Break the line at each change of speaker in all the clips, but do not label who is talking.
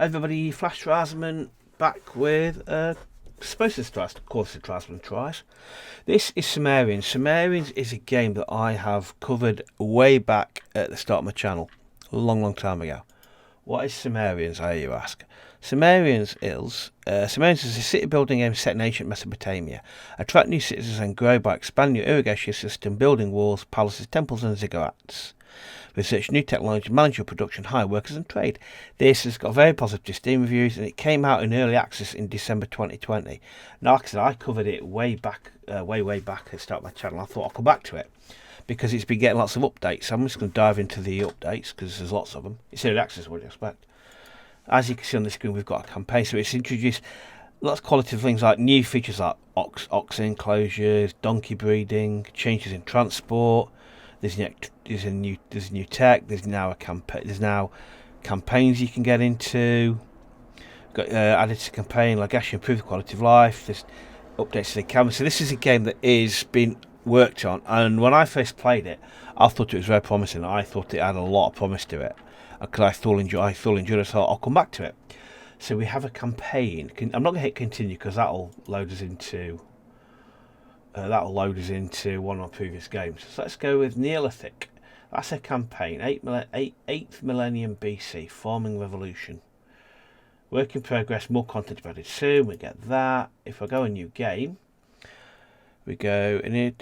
Everybody, Flash Tribesman back with supposed to try, of course, the Tribesman tries. This is Sumerians. Sumerians is a game that I have covered way back at the start of my channel, a long time ago. What is Sumerians, I hear you ask? Sumerians is a city building game set in ancient Mesopotamia. Attract new citizens and grow by expanding your irrigation system, building walls, palaces, temples and ziggurats. Research new technology, manage your production, hire workers and trade. This has got very positive Steam reviews and it came out in early access in December 2020. Now, like I said, I covered it way back at the start of my channel. I thought I'll come back to it because it's been getting lots of updates. So I'm just going to dive into the updates because there's lots of them. It's early access, what do you expect? As you can see on the screen, we've got a campaign. So it's introduced lots of qualitative things like new features like ox enclosures, donkey breeding, changes in transport. There's new tech. There's now campaigns you can get into. Got added to campaign like actually improve the quality of life. There's updates to the camera. So this is a game that is being worked on. And when I first played it, I thought it was very promising. I thought it had a lot of promise to it because I thoroughly enjoyed it. So I'll come back to it. So we have a campaign. I'm not going to hit continue because that'll load us into. One of my previous games. So let's go with Neolithic. That's a campaign. 8th millennium BC. Farming revolution. Work in progress. More content added soon. We get that. If I go a new game, we go in here.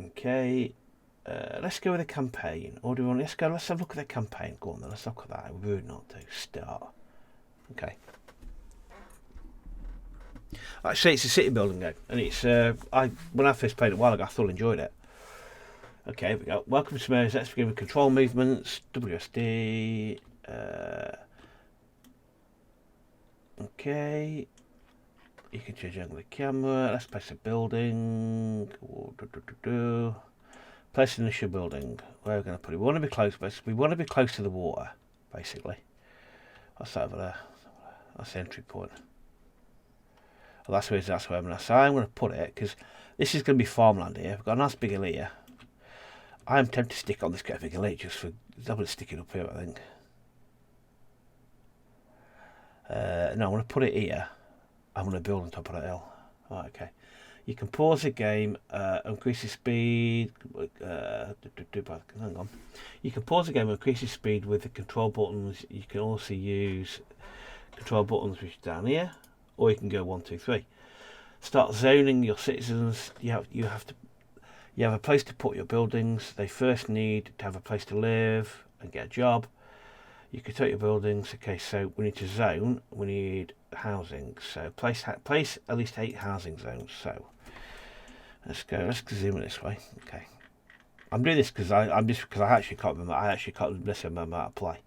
Okay. Let's go with a campaign. Or do we want? Let's have a look at the campaign. Go on then. Let's look at that. We would not do start. Okay. Actually, it's a city building game, and it's when I first played it a while ago, I thoroughly enjoyed it. Okay, here we go. Welcome to Sumerians. Let's begin with control movements. WSD. Okay. You can change the angle of the camera. Let's place a building. Place an initial building. Where are we going to put it? We want to be close. We want to be close to the water, basically. What's that over there? That's the entry point. Well, that's where I'm going to say I'm going to put it because this is going to be farmland here. We've got a nice big hill here. I am tempted to stick on this big hill here just for double sticking up here, I think. No, I'm going to put it here. I'm going to build on top of that hill. Right, okay. You can pause the game, increase the speed. Hang on. You can pause the game and increase the speed with the control buttons. You can also use control buttons which are down here. Or you can go 1, 2, 3. Start zoning your citizens. You have a place to put your buildings. They first need to have a place to live and get a job. You can take your buildings. Okay, so we need to zone. We need housing. So place at least 8 housing zones. So let's go. Let's zoom it this way. Okay, I'm doing this because I actually can't remember. Remember how to play.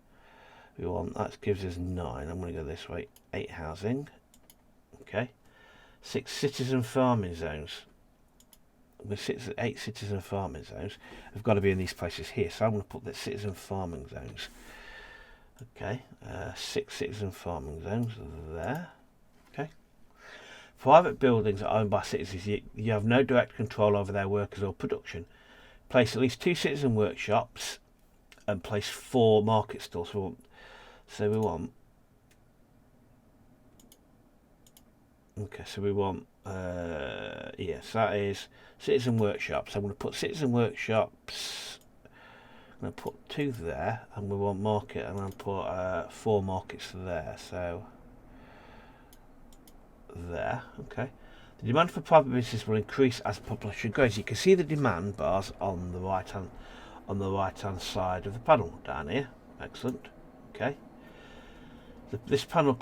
That gives us 9. I'm going to go this way. 8 housing. Okay, 6 citizen farming zones. With 8 citizen farming zones, have got to be in these places here. So I'm going to put the citizen farming zones. Okay, 6 citizen farming zones there. Okay, private buildings are owned by citizens. You have no direct control over their workers or production. Place at least 2 citizen workshops and place 4 market stalls. We want. Okay, so we want, yes, that is citizen workshops. I'm going to put citizen workshops, I'm going to put 2 there, and we want market, and I'm going to put 4 markets there, so, there, okay. The demand for private business will increase as population grows. You can see the demand bars on the right hand side of the panel, down here, excellent, okay. This panel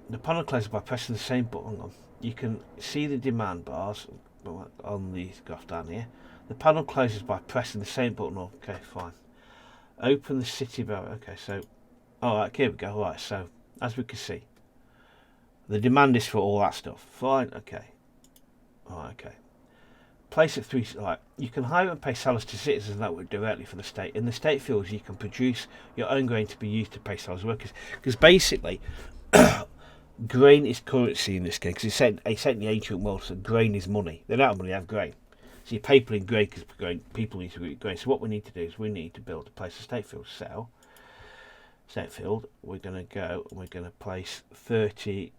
the panel closes by pressing the same button. Hang on. You can see the demand bars on the graph down here. The panel closes by pressing the same button. Okay, fine. Open the city bar. Okay, so, alright, here we go. Right, so, as we can see, the demand is for all that stuff. Fine, okay. Alright, okay. Place at 3, right. You can hire and pay salaries to citizens that work directly for the state. In the state fields, you can produce your own grain to be used to pay salaries workers. Because basically, grain is currency in this game because it's set in the ancient world, so grain is money. They don't have money, they have grain. So you pay people in grain because people need to eat grain. So what we need to do is we need to build a place to state fields. So state field, we're going to go and we're going to place 30.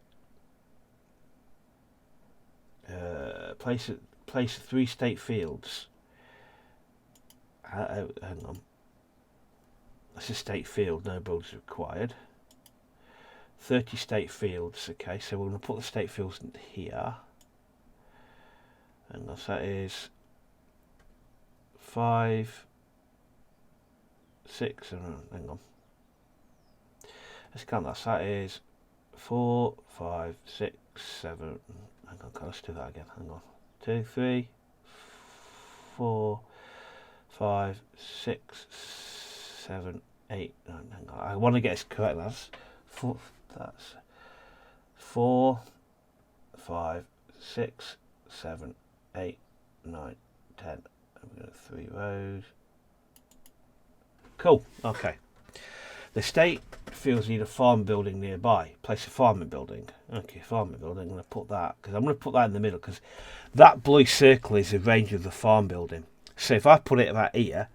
Place 3 state fields. Hang on. That's a state field, no builders required. 30 state fields, okay, so we're going to put the state fields in here. And that is 5, 6, hang on. Let's count that. That is 4, 5, 6, 7. Hang on, let's do that again. Hang on. 2, 3, 4, 5, 6, 7, 8, 9. Hang on. I want to get this correct. That's 4, 5, 6, 7, 8, 9, 10. I've got 3 rows. Cool. Okay. The state fields need a farm building nearby. Place a farming building. Okay, farming building. I'm going to put that because I'm going to put that in the middle because that blue circle is the range of the farm building. So if I put it about here,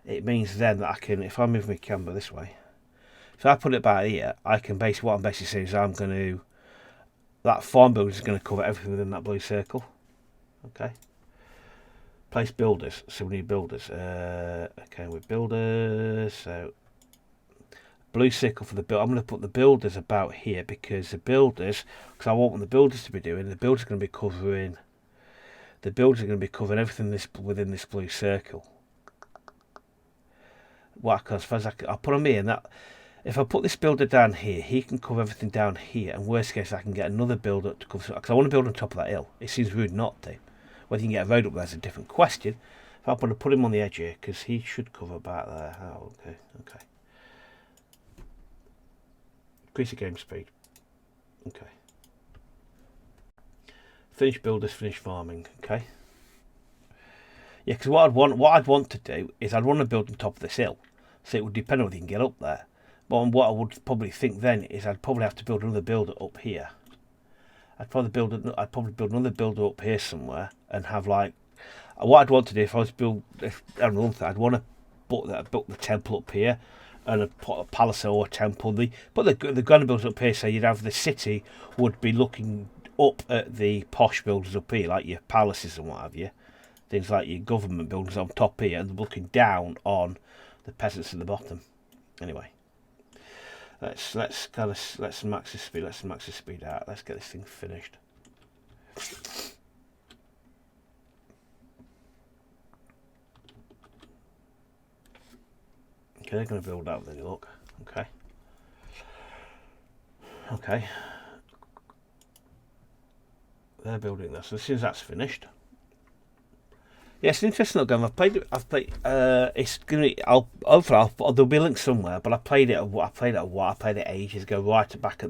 it means then that I can, if I move my camera this way, if I put it about here, I can basically, what I'm basically saying is I'm going to, that farm building is going to cover everything within that blue circle. Okay. Place builders. So we need builders. Okay, with builders. So blue circle for the build. I'm going to put the builders about here because the builders, because I want the builders to be doing. The builders are going to be covering. The builders are going to be covering everything within this blue circle. What? Because as far as I'll put them here, and that if I put this builder down here, he can cover everything down here. And worst case, I can get another builder to cover. Because I want to build on top of that hill. It seems rude not to. Whether you can get a road up there is a different question. If I want to put him on the edge here, because he should cover about there. Oh, okay, okay. Increase the game speed. Okay. Finish builders, finish farming. Okay. Yeah, because what I'd want to do is I'd want to build on top of this hill, so it would depend on whether you can get up there. But what I would probably think then is I'd probably have to build another builder up here. I'd probably build another builder up here somewhere and have like what I'd want to do if I was build. I'd want to put the temple up here and put a palace or a temple. The grand builders up here, so you'd have the city would be looking up at the posh builders up here, like your palaces and what have you. Things like your government buildings on top here, and looking down on the peasants at the bottom. Anyway. Let's max the speed. Let's max the speed out. Let's get this thing finished. Okay, they're going to build out. Then look. Okay. Okay. They're building this. So as soon as that's finished. Yeah, it's an interesting little game. I've played. It's gonna. There'll be a link somewhere. But I played it ages ago, right back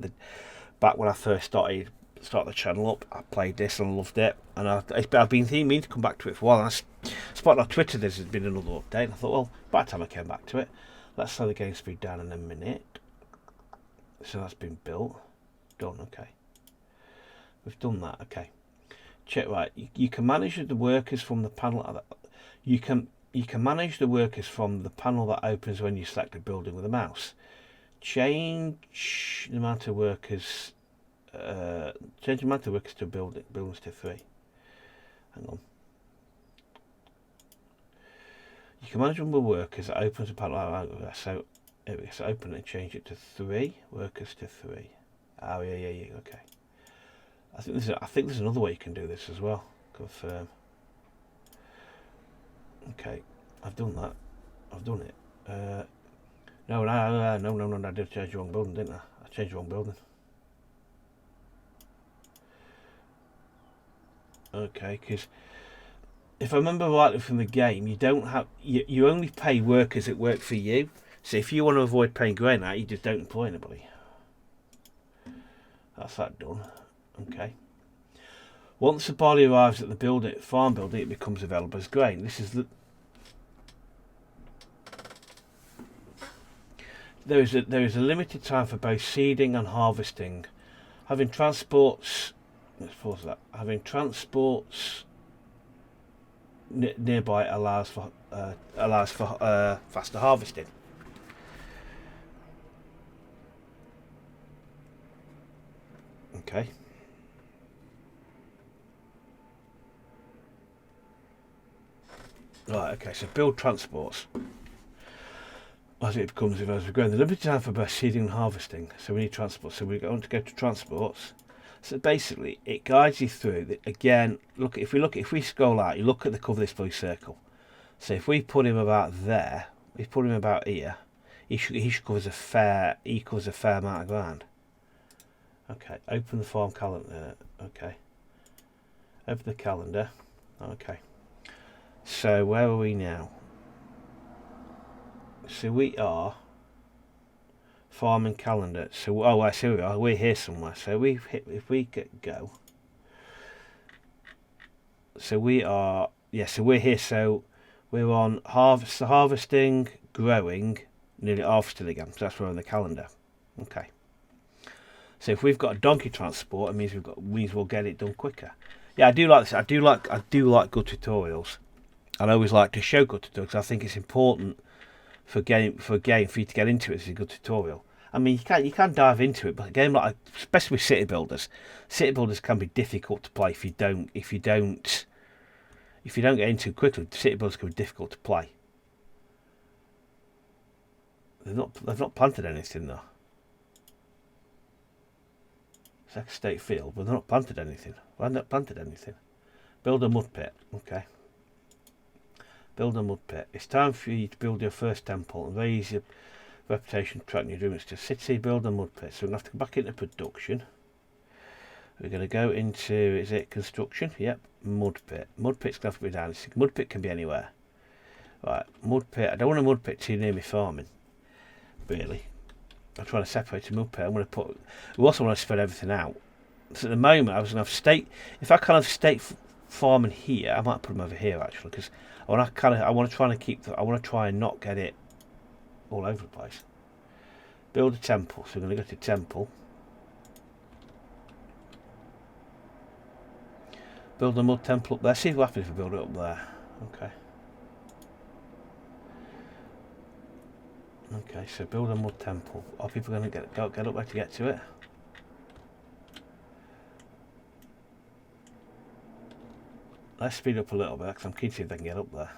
when I first started the channel up. I played this and I loved it. And I've been meaning to come back to it for a while. And I spotted on Twitter there's been another update. And I thought, well, by the time I came back to it, let's slow the game speed down in a minute. So that's been built. Done. Okay. We've done that. Okay. Check right. You can manage the workers from the panel. You can manage the workers from the panel that opens when you select a building with a mouse. Change the amount of workers. Change the amount of workers to buildings to 3. Hang on. You can manage the number of workers that opens a panel. So open it and change it to 3 workers to 3. Oh yeah. Okay. I think there's another way you can do this as well. Confirm. Okay, I've done that. I've done it. No, I did change the wrong building, didn't I? I changed the wrong building. Okay, because if I remember rightly from the game, you only pay workers that work for you. So if you want to avoid paying grain out, you just don't employ anybody. That's that done. Okay. Once the barley arrives at the farm building, it becomes available as grain. There is a limited time for both seeding and harvesting. Having transports nearby allows for, faster harvesting. Okay. Right, okay, so build transports. As it becomes, as we go, the limited time for both seeding and harvesting. So we need transport. So we want to go to transports. So basically, it guides you through. Again, if we scroll out, you look at the cover of this blue circle. So if we put him about there, we put him about here, he should cover a fair amount of ground. Okay, open the farm calendar. Okay, open the calendar. Okay, so where are we now? So we are farming calendar. So I see we are. We're here somewhere. So if we go. So we are So we're here. So we're on harvesting, growing, nearly harvested again. So that's where we're on the calendar. Okay. So if we've got a donkey transport, it means we'll get it done quicker. Yeah, I do like this. I do like good tutorials. I always like to show good tutorials. I think it's important for you to get into it. It's a good tutorial. I mean, you can dive into it, but a game like, especially with city builders can be difficult to play if you don't get into it quickly. City builders can be difficult to play. They've not planted anything though. It's like a state field, but they've not planted anything. Why haven't they planted anything? Build a mud pit. Okay. Build a mud pit. It's time for you to build your first temple and raise your reputation, track your dreams to city. Build a mud pit. So we're going to have to go back into production. We're going to go into, is it construction? Yep, mud pit. Mud pit's going to have to be down. Mud pit can be anywhere. Right, mud pit. I don't want a mud pit too near me farming. Really. I'm trying to separate a mud pit. We also want to spread everything out. So at the moment, I was going to have if I kind of state farming here, I might put them over here actually, because I want to try and not get it all over the place. Build a temple. So we're going to go to temple. Build a mud temple up there. See what happens if we build it up there. Okay. Okay, so build a mud temple. Are people going to get up there to get to it? Let's speed up a little bit because I'm keen to see if they can get up there.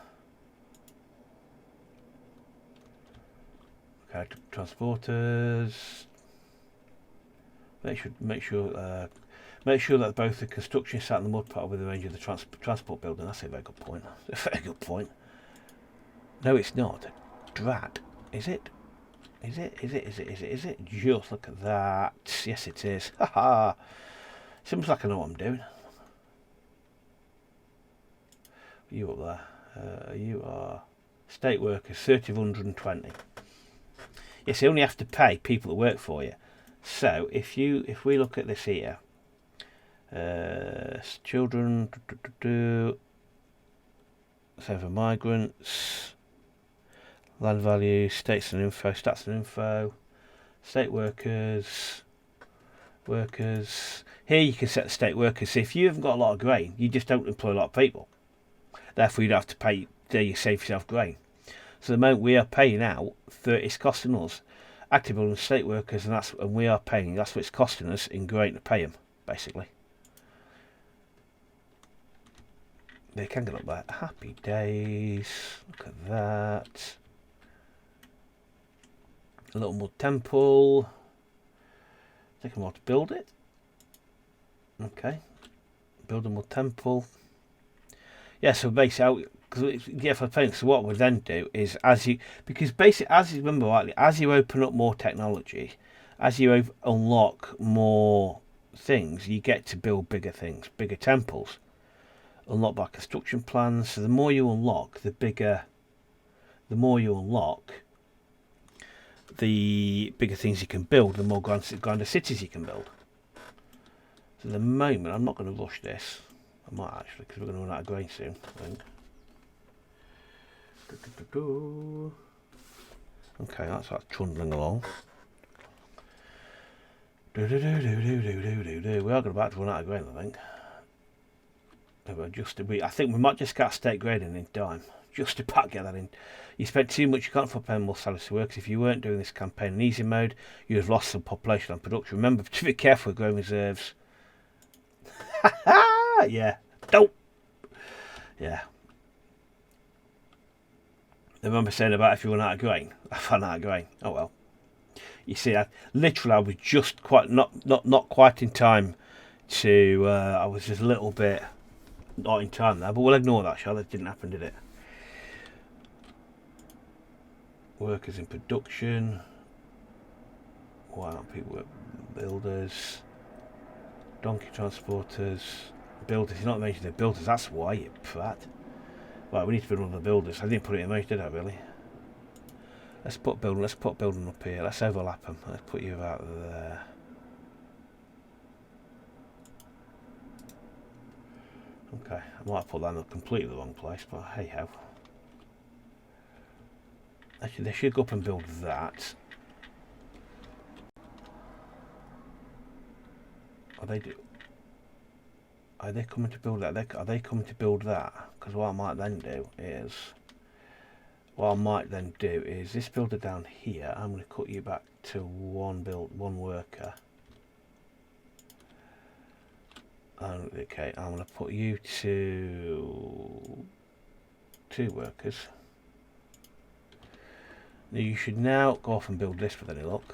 Okay, transporters. Make sure that both the construction site and the mud pit are within range of the transport building. That's a very good point. That's a very good point. No, it's not. Drat. Is it? Is it? Just look at that. Yes, it is. Haha. Seems like I know what I'm doing. You up there? You are state workers, 30,120. Yes, you only have to pay people that work for you. So if we look at this here, children, so for migrants, land value, stats and info, state workers. Here you can set the state workers. So if you haven't got a lot of grain, you just don't employ a lot of people. Therefore, you'd have to pay. There, you save yourself grain. So the moment we are paying out, it's costing us active and state workers, and we are paying. That's what it's costing us in grain to pay them, basically. They can get up there. Happy days. Look at that. A little mud temple. Take a while to build it. Okay. Build a mud temple. Yeah, so basically, for paying, so what we then do is remember rightly, as you open up more technology, as you unlock more things, you get to build bigger things, bigger temples, unlocked by construction plans. So the more you unlock, the bigger things you can build, the more grander cities you can build. So at the moment, I'm not going to rush this. I might actually, because we're going to run out of grain soon, I think. Okay, that's trundling along. We are about to run out of grain, I think. I think we might just get state grading in time. Just about get that in. You spent too much, you can't afford paying more salaries to workers. If you weren't doing this campaign in easy mode, you'd have lost some population and production. Remember to be careful with growing reserves. Yeah. Dope. Yeah. I remember saying about if you run out of grain. I ran out of grain. Oh well. You see, I was just not quite in time to. I was just a little bit not in time there, but we'll ignore that. Shall That didn't happen, did it? Workers in production. Why don't people work? Builders, donkey transporters, builders. You're not mentioning the builders. That's why, you prat. Right, we need to build one of the builders. I didn't put it in most, did I? Really? Let's put building up here. Let's overlap them. Let's put you out there. Okay, I might have put that in completely the wrong place, but hey ho. Actually, they should go up and build that. Are they coming to build that? Are they coming to build that? Because what I might then do is this builder down here. I'm going to cut you back to one worker. Okay, I'm going to put you to 2 workers. Now you should now go off and build this with any luck.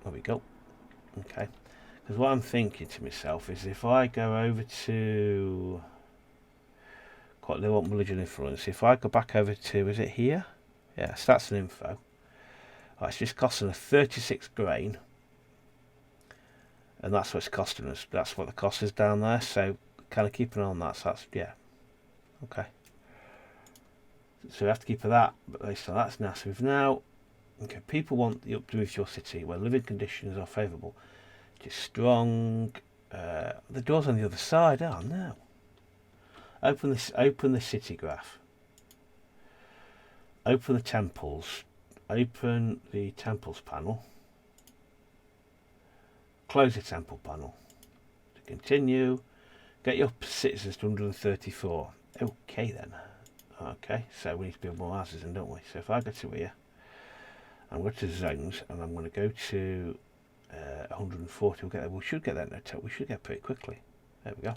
There we go. Okay. Because what I'm thinking to myself is if I go over to quite they want religion influence. If I go back over to, is it here? Yeah, stats and info. Right, it's just costing us 36 grain. And that's what it's costing us. That's what the cost is down there. So kind of keep an eye on that. So that's, yeah. Okay. So we have to keep that. But based on that's now. So we've now, okay, people want the up to move to your city where living conditions are favourable. It's strong. The door's on the other side. Oh no. Open the city graph. Open the temples. Open the temples panel. Close the temple panel. To continue. Get your citizens to 134. Okay then. Okay, so we need to build more houses then, don't we? So if I go to here, I'm going to zones and I'm going to go to 140. We should get that. We should get pretty quickly. There we go.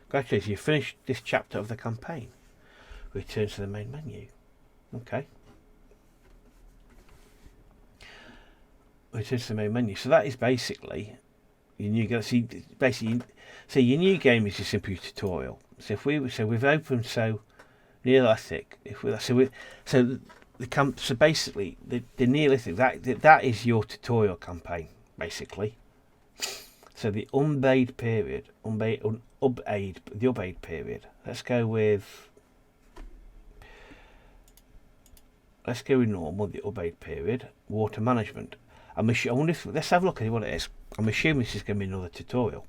Congratulations, you finished this chapter of the campaign. Return to the main menu. Okay. Return to the main menu. So that is basically your new game. See, basically, so your new game is just simply a tutorial. So if we've opened Neolithic. So basically the Neolithic that is your tutorial campaign basically. So the unaid period. Let's go with normal. The unaid period. Water management. I wonder if let's have a look at what it is. I'm assuming this is going to be another tutorial.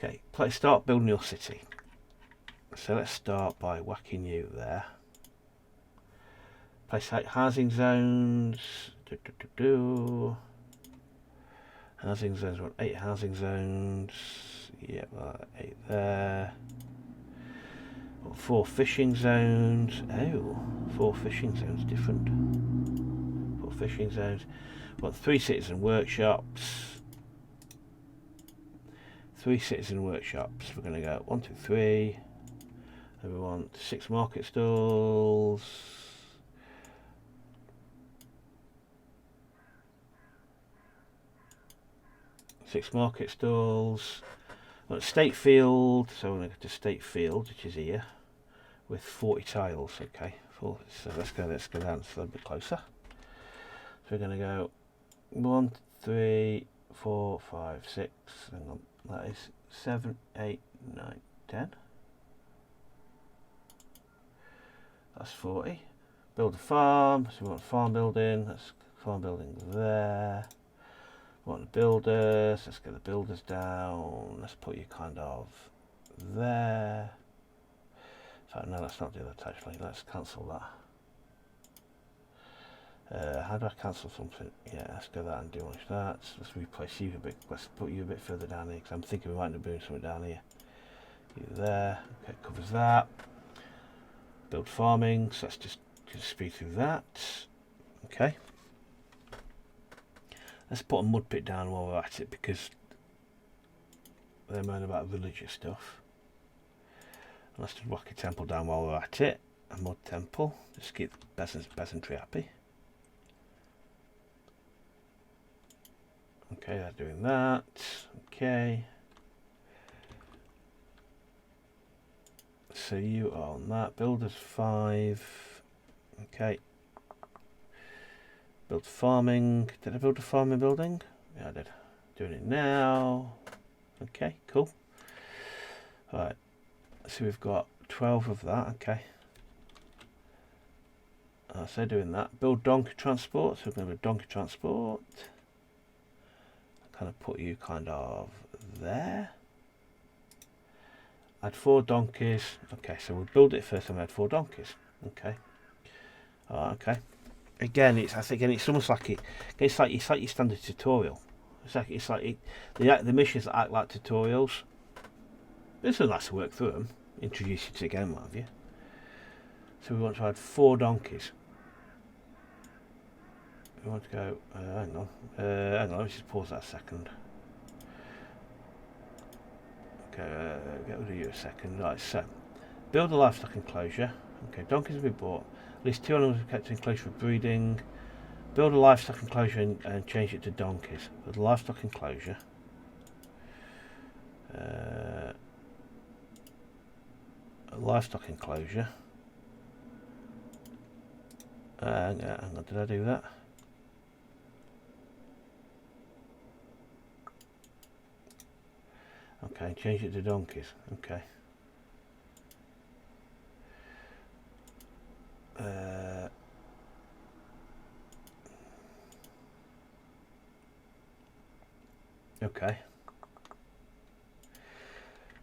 Okay, start building your city. So let's start by whacking you there. Place housing zones. Housing zones. We want 8 housing zones. Yep, 8 there. 4 fishing zones. Oh, 4 fishing zones. Different. 4 fishing zones. We want 3 citizen workshops. 3 citizen workshops. We're going to go 1, 2, 3. And we want 6 market stalls. 6 market stalls. We want state field, so we're going to go to state field, which is here, with 40 tiles. Okay, so let's go down so a little bit closer. So we're going to go 1, 3, 4, 5, 6. Hang on, that is 7, 8, 9, 10. That's 40. Build a farm. So we want farm building. That's farm building there. We want the builders. Let's get the builders down. Let's put you kind of there. So no, let's not do that actually. Let's cancel that. How do I cancel something? Yeah, let's go that and demolish that. So let's replace you a bit. Let's put you a bit further down here because I'm thinking we might end up doing something down here. You there. Okay, covers that. Build farming, so let's just speed through that. Okay. Let's put a mud pit down while we're at it because They're moaning about religious stuff. Let's just whack a temple down while we're at it. A mud temple. Just keep the peasantry happy. Okay, they're doing that. Okay. So you are on that. Builders 5. Okay. Build farming. Did I build a farming building? Yeah, I did. Doing it now. Okay, cool. Alright. So we've got 12 of that. Okay. So doing that. Build donkey transport. So we're going to do donkey transport. Kind of put you kind of there. Add 4 donkeys. Okay, so we'll build it first and we add 4 donkeys. Okay. Okay. Again, it's almost like it's like your standard tutorial. It's like the missions act like tutorials. This is nice to work through them. Introduce you to the game, what have you. So we want to add 4 donkeys. We want to go. Hang on. Hang on. Let me just pause that a second. Okay, get rid of you a second. Right, so build a livestock enclosure. Okay, donkeys will be bought. At least 2 animals are kept in enclosure for breeding. Build a livestock enclosure and change it to donkeys. Build a livestock enclosure. A livestock enclosure. Hang on, did I do that? Okay, change it to donkeys. Okay. Okay.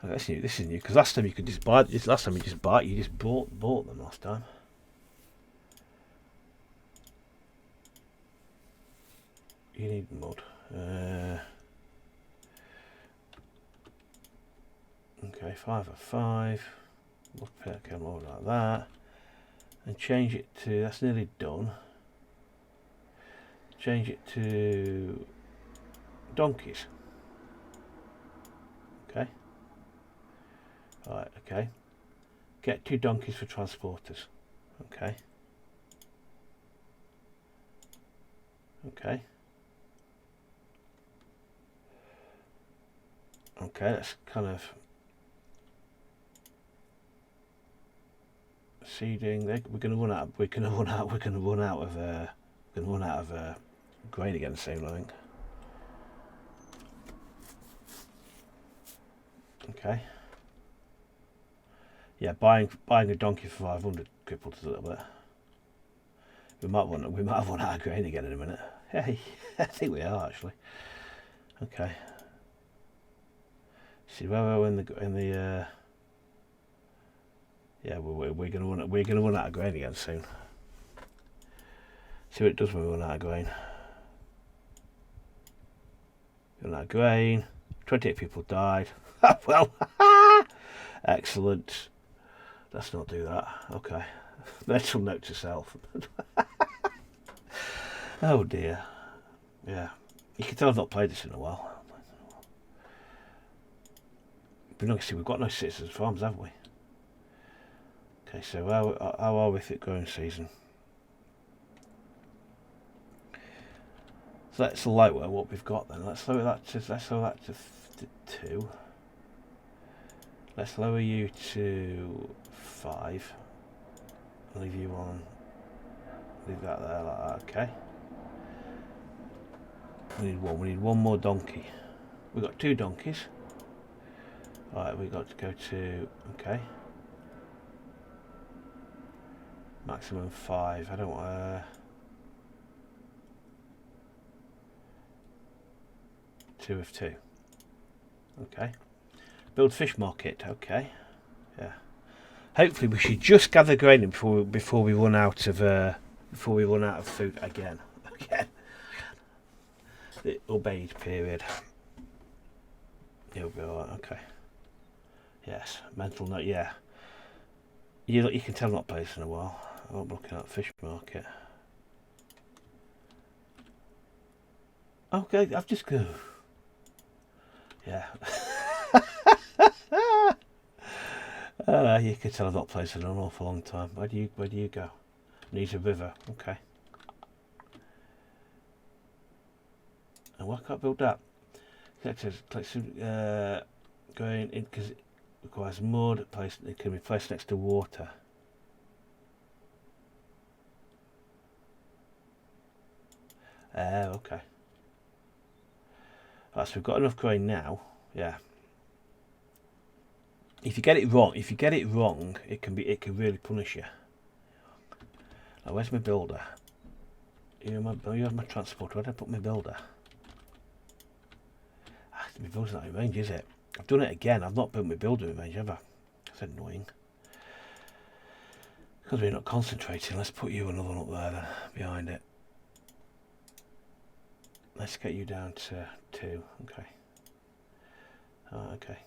Oh, that's new. This is new because last time you could just buy. Last time you just bought them last time. You need mud. Okay, 5 of 5. We'll put a more like that, and change it to. That's nearly done. Change it to donkeys. Okay. Right. Okay. Get 2 donkeys for transporters. Okay. Okay. Okay. That's kind of seeding. We're going to run out. We're going to run out of grain again soon, I think. Okay. Yeah, buying a donkey for 500 crippled us a little bit. We might have run out of grain again in a minute. Hey, I think we are actually. Okay. See where we're in the yeah, we're gonna run out of grain again soon. See what it does when we run out of grain. Run out of grain. 28 people died. Well, excellent. Let's not do that. Okay. Mental note to self. Oh dear. Yeah. You can tell I've not played this in a while. But you can see we've got no citizens farms, have we? Okay, so how are we with it growing season? So let's lower what we've got then. Let's lower that to 2. Let's lower you to 5. Leave you on. Leave that there like that. Okay. We need one. We need one more donkey. We've got 2 donkeys. Right, we've got to go to. Okay. Maximum 5. I don't want 2 of 2. Okay. Build fish market. Okay. Yeah. Hopefully we should just gather grain in before we run out of food again. Again. The obeyed period. You'll be alright. Okay. Yes. Mental note. Yeah. You can tell I'm not played this in a while. I'm looking at fish market. Okay, I've just go. Yeah. You could tell I've not played in an awful long time. Where do you go? Needs a river. Okay. And why can't I build that? Going in because it requires mud. It can be placed next to water. Okay. Right, so we've got enough grain now. Yeah. If you get it wrong, it can really punish you. Now, where's my builder? You have my transporter. Where did I put my builder? My builder's not in range, is it? I've done it again. I've not built my builder in range, have I? That's annoying. Because we're not concentrating. Let's put you another one up there then, behind it. Let's get you down to 2. Okay. Oh, okay.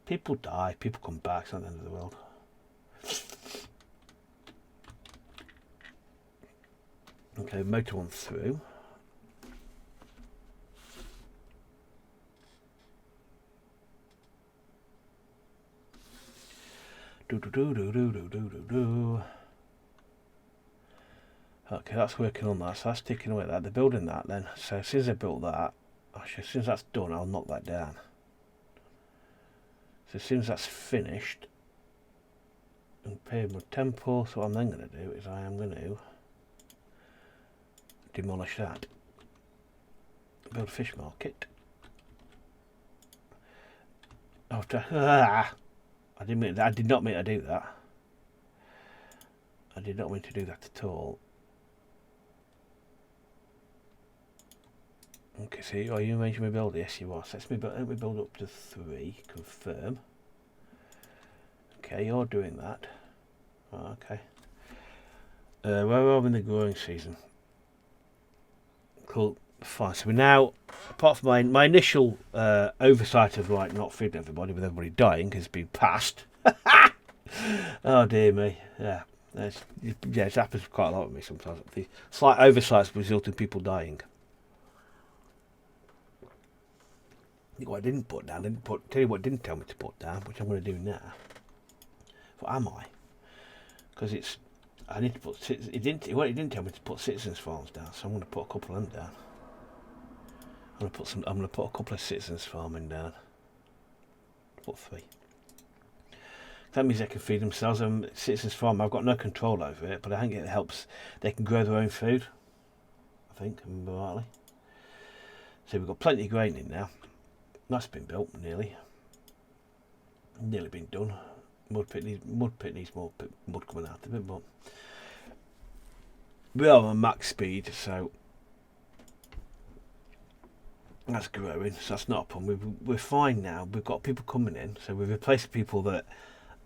People die. People come back. It's not the end of the world. Okay, motor 1 through. Okay, that's working on that, so that's ticking away at that. They're building that then. So as soon as they built that, actually as soon as that's done, I'll knock that down. So as soon as that's finished, and Pyramid Temple, so what I'm then going to do is I am going to demolish that. Build a fish market. After I did not mean to do that. I did not mean to do that at all. Okay, so are you arranging my build? Yes, you are. So let me build up to 3. Confirm. Okay, you're doing that. Oh, okay. Where are we in the growing season? Cool. Fine. So we're now, apart from my initial oversight of like not feeding everybody with everybody dying has been passed. Oh dear me. Yeah. It happens quite a lot with me sometimes. The slight oversights result in people dying. What I didn't put down, tell you what didn't tell me to put down, which I'm going to do now. What am I? Because I need to put, it didn't tell me to put citizens farms down, so I'm going to put a couple of them down. I'm going to put a couple of citizens farming down. Put 3. That means they can feed themselves. Citizens farm, I've got no control over it, but I think it helps. They can grow their own food. I think, I remember rightly. So we've got plenty of grain in now. That's been built nearly been done. Mud pit needs more mud coming out of it, but we are on max speed, so that's growing. So that's not a problem. We're fine now. We've got people coming in, so we've replaced people that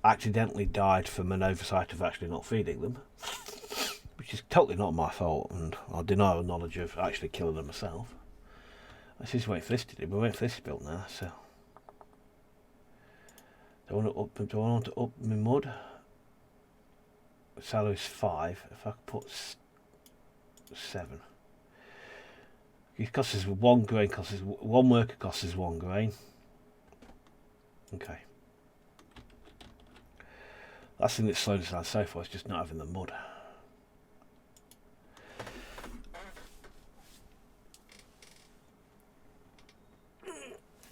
accidentally died from an oversight of actually not feeding them, which is totally not my fault, and I deny the knowledge of actually killing them myself. Let's just wait for this to do. We're waiting for this built now, so do I want to up my mud? Salary's 5. If I could put 7. It costs us 1 grain, costs us 1 worker, costs us 1 grain. Okay. That's the thing that's slowed us down so far, it's just not having the mud.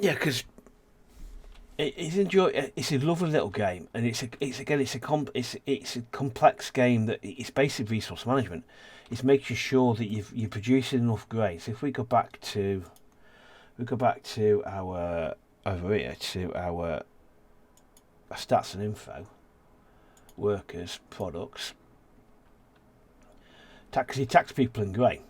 Yeah, because it's a lovely little game, and it's a complex game that it's basic resource management. It's making sure that you're producing enough grain. So if we go back to our over here to our stats and info, workers, products, tax people in grain.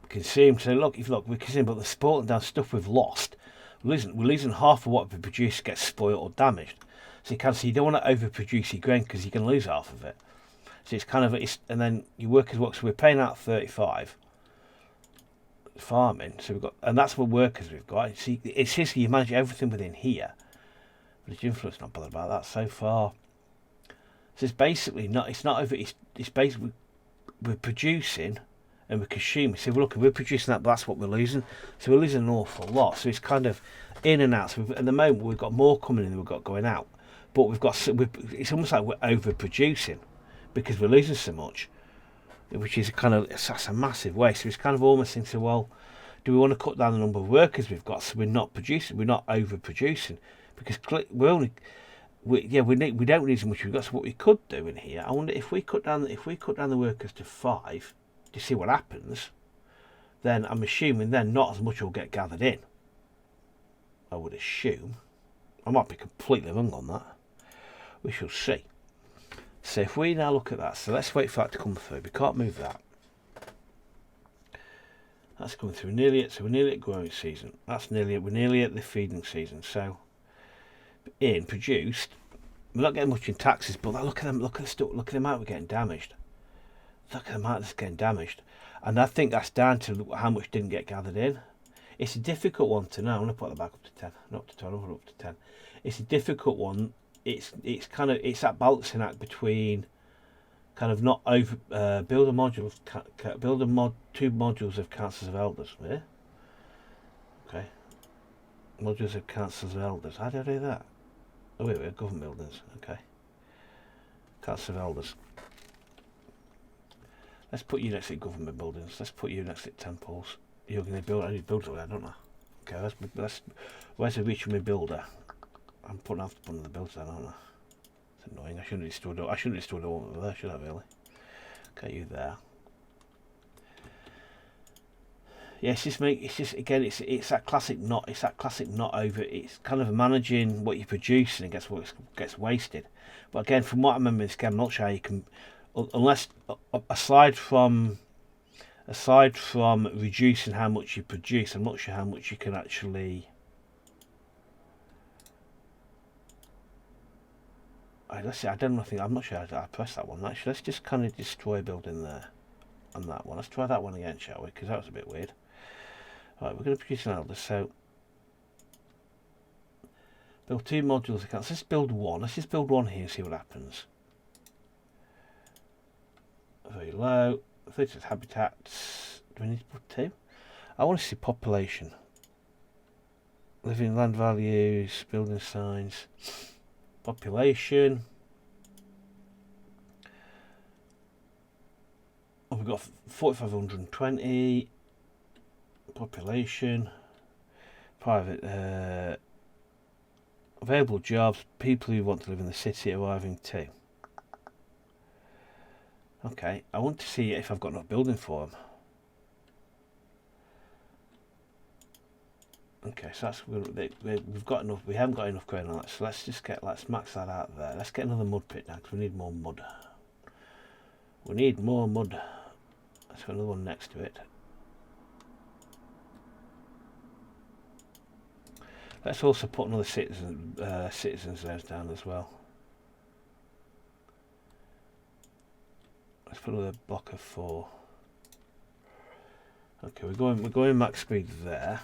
Consume. So look, we consume, but the spoilt down stuff we've lost. We're losing half of what we produce gets spoiled or damaged. So you don't want to overproduce your grain because you can lose half of it. So it's kind of and then your workers work. So we're paying out 35 farming. So we've got, and that's what workers we've got. See, it's just you manage everything within here. But the influence not bothered about that so far. So it's basically not. It's not over. It's basically we're producing and we consume. So well, look, we're producing that, but that's what we're losing. So we're losing an awful lot. So it's kind of in and out. So at the moment we've got more coming in than we've got going out, but it's almost like we're overproducing because we're losing so much, which is that's a massive waste. So it's kind of almost into, well, do we want to cut down the number of workers we've got so we're not producing, we're not overproducing, because we don't need as much we've got. So what we could do in here, I wonder if we cut down the workers to 5 to see what happens. Then I'm assuming then not as much will get gathered in. I would assume. I might be completely wrong on that. We shall see. So if we now look at that, so let's wait for that to come through. We can't move that. That's coming through we're nearly at growing season. We're nearly at the feeding season. So in produced, we're not getting much in taxes, but look at the amount we're getting damaged. Look at the amount that's getting damaged. And I think that's down to how much didn't get gathered in. It's a difficult one to know. I'm going to put that back up to 10. Not up to 12, up to 10. It's a difficult one. It's that balancing act between kind of not over build a 2 modules of councils of elders. Yeah. Okay. Modules of councils of elders. How do I do that? Oh wait, government buildings. Okay. Council of elders. Let's put you next to government buildings. Let's put you next to temples. You're going to build. I need to build it, don't I? Okay. Let's. Where's the reach of my builder? I'm putting off one of the builders, aren't I? It's annoying. I shouldn't have stored it. I shouldn't have stored it over there, should I really? Okay, you there. Yeah, it's that classic not. It's that classic not over. It's kind of managing what you're producing against what gets wasted. But again, from what I remember in this game, I'm not sure how you can, unless aside from reducing how much you produce, I'm not sure how much you can actually. Let's see. I'm not sure how I press that one. Actually, let's just kind of destroy building there on that one. Let's try that one again, shall we? Because that was a bit weird. Right, we're going to produce an elder. So build 2 modules accounts. Let's build one. Let's just build one here and see what happens. Very low. 36 habitats. Do we need to put 2? I want to see population. Living land values, building signs. Population. Oh, we've got 4,520. Population. Private. Available jobs. People who want to live in the city arriving too. Okay, I want to see if I've got enough building for them. Okay, so that's we've got enough. We haven't got enough going on that, so let's max that out there. Let's get another mud pit now because we need more mud. We need more mud. Let's put another one next to it. Let's also put another citizens there down as well. Let's put another block of 4. Okay, we're going max speed there.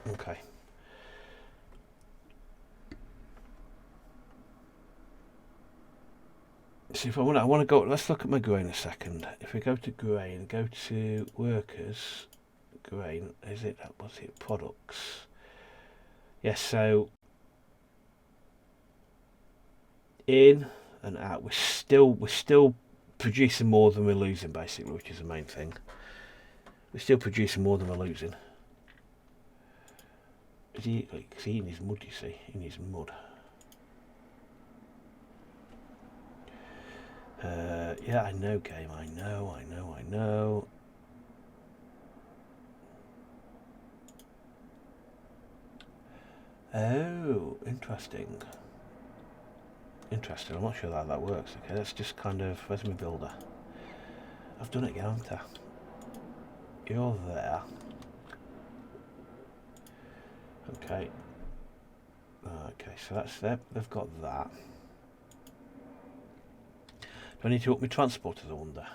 Okay. So if I want to go, let's look at my grain a second. If we go to grain, go to workers, grain, what's it, products. Yes, so in and out, we're still producing more than we're losing, basically, which is the main thing. We're still producing more than we're losing. He needs mud, you see. He needs mud. Yeah, I know, game. I know. Oh, interesting. I'm not sure how that works. Okay, let's just kind of. Where's my builder? I've done it again, haven't I? You're there. Okay. Okay, so that's there. They've got that. Do I need to up my transporters? I wonder.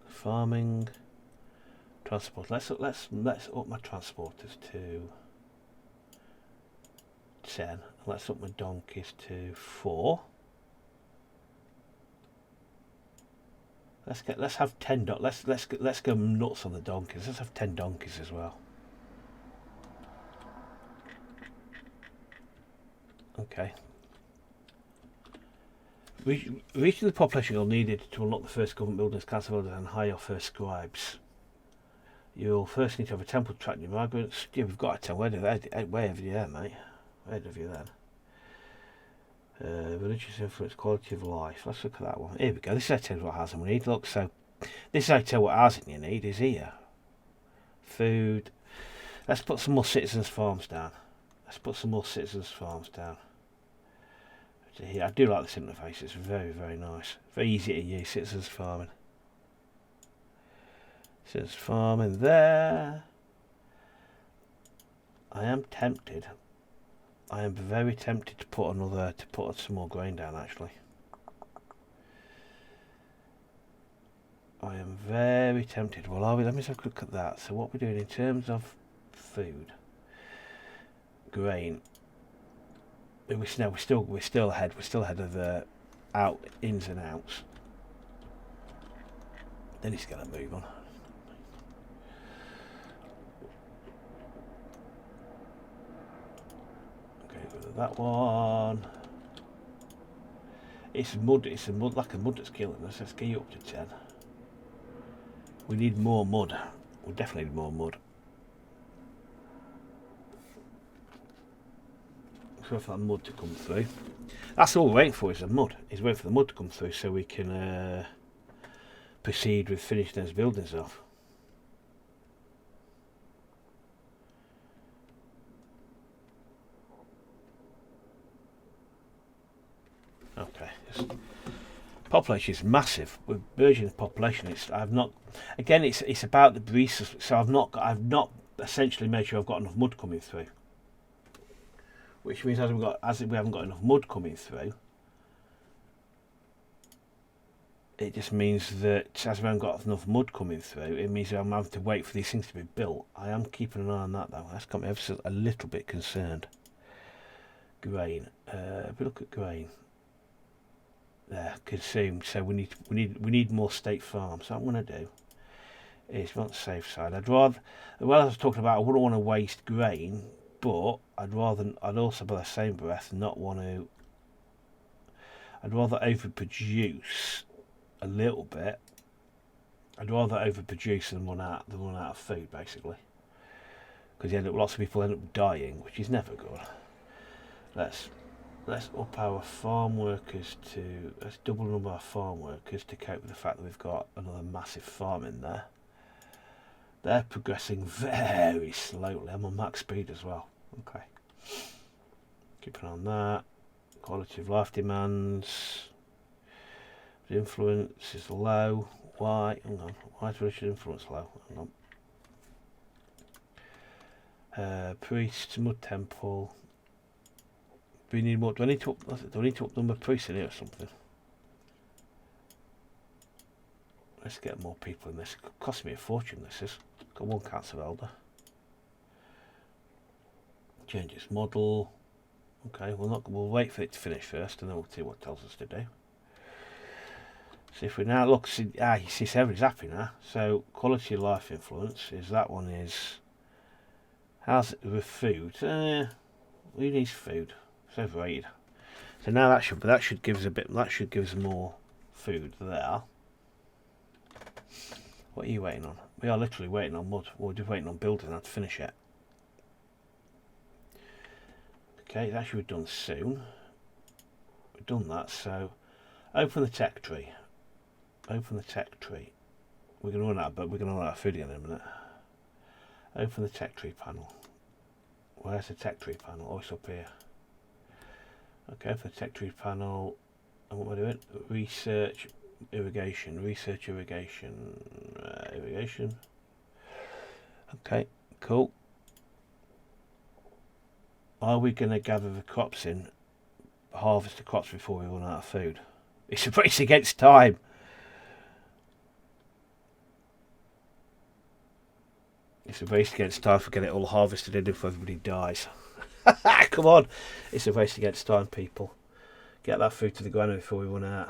Farming, transport. Let's up my transporters to 10. Let's up my donkeys to 4. Let's have 10. Let's go nuts on the donkeys. Let's have 10 donkeys as well. Okay. Reaching the population goal needed to unlock the first government buildings, council buildings, and hire your first scribes. You'll first need to have a temple to track new migrants. Yeah, we've got a temple. Way over there, mate. Way over there then. Religious influence, quality of life. Let's look at that one. Here we go. This is how I tell you what housing we need. Look, so this is how I tell you what housing you need is here. Food. Let's put some more citizens' farms down. Here, I do like this interface. It's very, very nice. Very easy to use. Citizens farming. Citizens farming there. I am tempted. I am very tempted to put some more grain down. Actually, I am very tempted. Well, let me have a look at that. So, what we're doing in terms of food, grain. We're still ahead. We're still ahead of the ins and outs. Then he's going to move on. Okay, go to that one. It's mud. Like a mud that's killing us. Let's get you up to 10. We need more mud. We definitely need more mud. For that mud to come through. That's all we're waiting for is the mud. Is waiting for the mud to come through so we can proceed with finishing those buildings off. Okay. Population is massive. We're burgeoning population. It's about the breezes. So I've not essentially made sure I've got enough mud coming through. Which means as we haven't got enough mud coming through, it just means that as we haven't got enough mud coming through, it means I'm having to wait for these things to be built. I am keeping an eye on that though. That's got me ever so a little bit concerned. Grain. If we look at grain, there consumed. So we need more state farms. So what I'm going to do is on the safe side. I'd rather, well, as I was talking about, I wouldn't want to waste grain. But I'd also by the same breath not want to. I'd rather overproduce a little bit. I'd rather overproduce than run out of food, basically. Because lots of people end up dying, which is never good. Let's up our farm workers to. Let's double the number of farm workers to cope with the fact that we've got another massive farm in there. They're progressing very slowly. I'm on max speed as well. Okay. Keeping on that. Quality of life demands. The influence is low. Why? Hang on. Why is Richard influence low? Hang on. Priests, mud temple. Do we need more? Do I need to up the number of priests in here or something? Let's get more people in this. It could cost me a fortune, this is. Got one council elder. Change its model. Okay, we'll wait for it to finish first and then we'll see what it tells us to do. So if we now look, you see everybody's happy now. So quality of life influence is that one is how's it with food? Who needs food? It's overrated. So now that should give us more food there. What are you waiting on? We are literally waiting on mud. We're just waiting on building that to finish it. Okay, that should be done soon. We've done that, so open the tech tree. Open the tech tree. We're going to run out of food again in a minute. Open the tech tree panel. Where's the tech tree panel? Oh, it's up here. Okay, for the tech tree panel, and what we're doing? Research. Irrigation, research irrigation, irrigation. Okay, cool. Are we going to gather the crops in, harvest the crops before we run out of food? It's a race against time. It's a race against time for getting it all harvested in before everybody dies. Come on, it's a race against time, people. Get that food to the granary before we run out.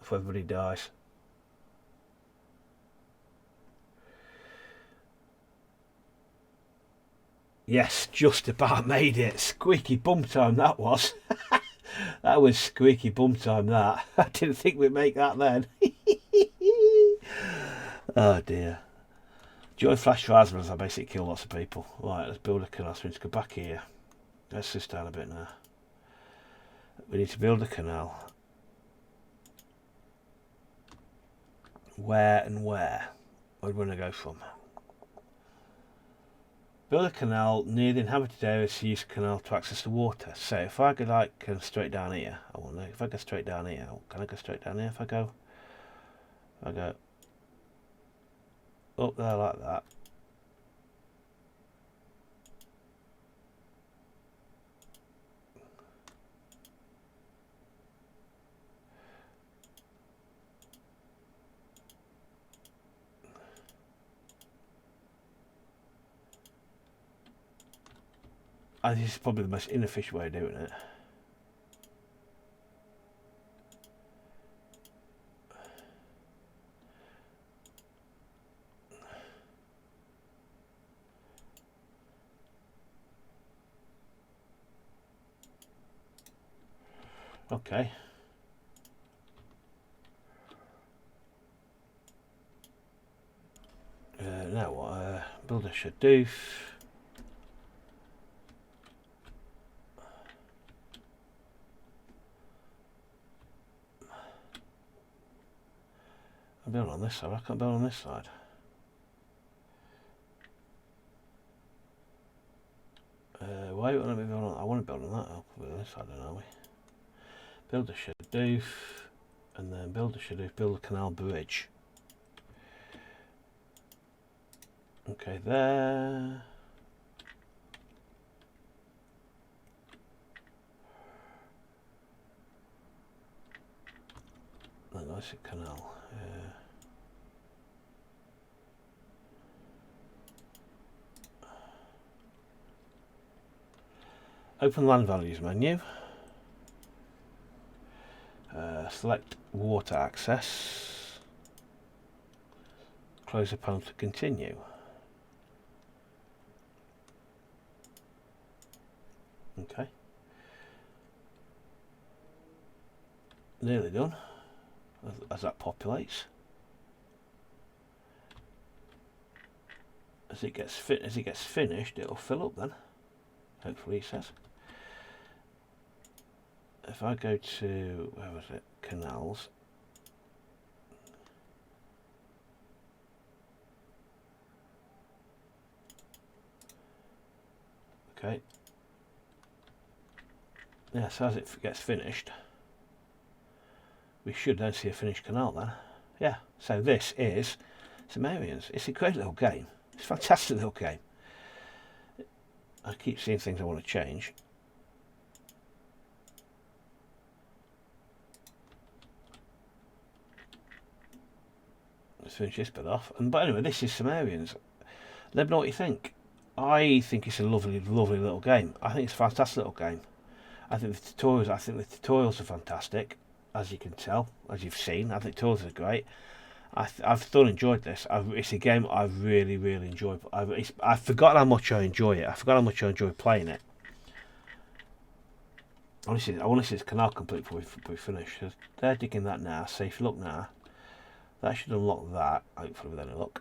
Before everybody dies. Yes, just about made it. Squeaky bum time that was. That was squeaky bum time that. I didn't think we'd make that then. Oh dear. Joy flash fires as I basically kill lots of people. Right, let's build a canal. So we need to go back here. Let's just down a bit now. We need to build a canal. Where and where? Where do we want to go from? Build a canal near the inhabited areas to use the canal to access the water. So if I go like straight down here, I want to. If I go straight down here, can I go straight down here? If I go up there like that. And this is probably the most inefficient way of doing it. Okay. Now what? Build a shadoof. I'll build on this side. I can't build on this side. Why don't I build on? I want to build on that. I'll build on this side, don't we? Build a shadoof, and then build a shadoof. Build a canal bridge. Okay, there. That's a canal. Open land values menu. Select water access. Close the panel to continue. Okay. Nearly done. As that populates. As it gets finished, it'll fill up then. Hopefully, it says. If I go to, where was it? Canals. Okay. Yeah, so as it gets finished, we should then see a finished canal then. Yeah, so this is Sumerians. It's a great little game. It's a fantastic little game. I keep seeing things I want to change. Let's finish this bit off. But anyway, this is Sumerians. Let me know what you think. I think it's a lovely, lovely little game. I think it's a fantastic little game. I think the tutorials are fantastic, as you can tell, as you've seen. I think tutorials are great. I've thoroughly enjoyed this. It's a game I really, really enjoy. I've forgotten how much I enjoy it. I forgot how much I enjoy playing it. Honestly, I want to see this canal complete before we finish. So they're digging that now. So if you look now, that should unlock that. Hopefully with any luck.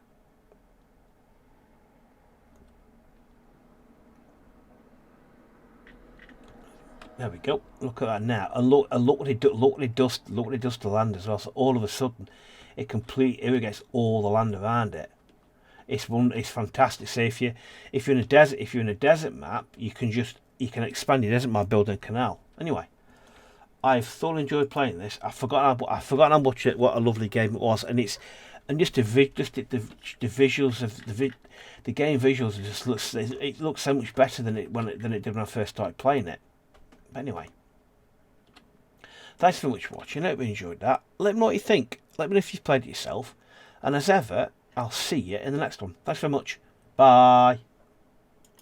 There we go. Look at that now. And look what it does. Look what it does to the land as well. So all of a sudden, it completely irrigates all the land around it. It's fantastic. So if you're in a desert map, you can expand your desert map building a canal. Anyway, I've thoroughly enjoyed playing this. I forgot how much what a lovely game it was, and just the visuals of the game visuals it looks so much better than it did when I first started playing it. But anyway, thanks very much for watching. I hope you enjoyed that. Let me know what you think. Let me know if you've played it yourself. And as ever, I'll see you in the next one. Thanks very much. Bye.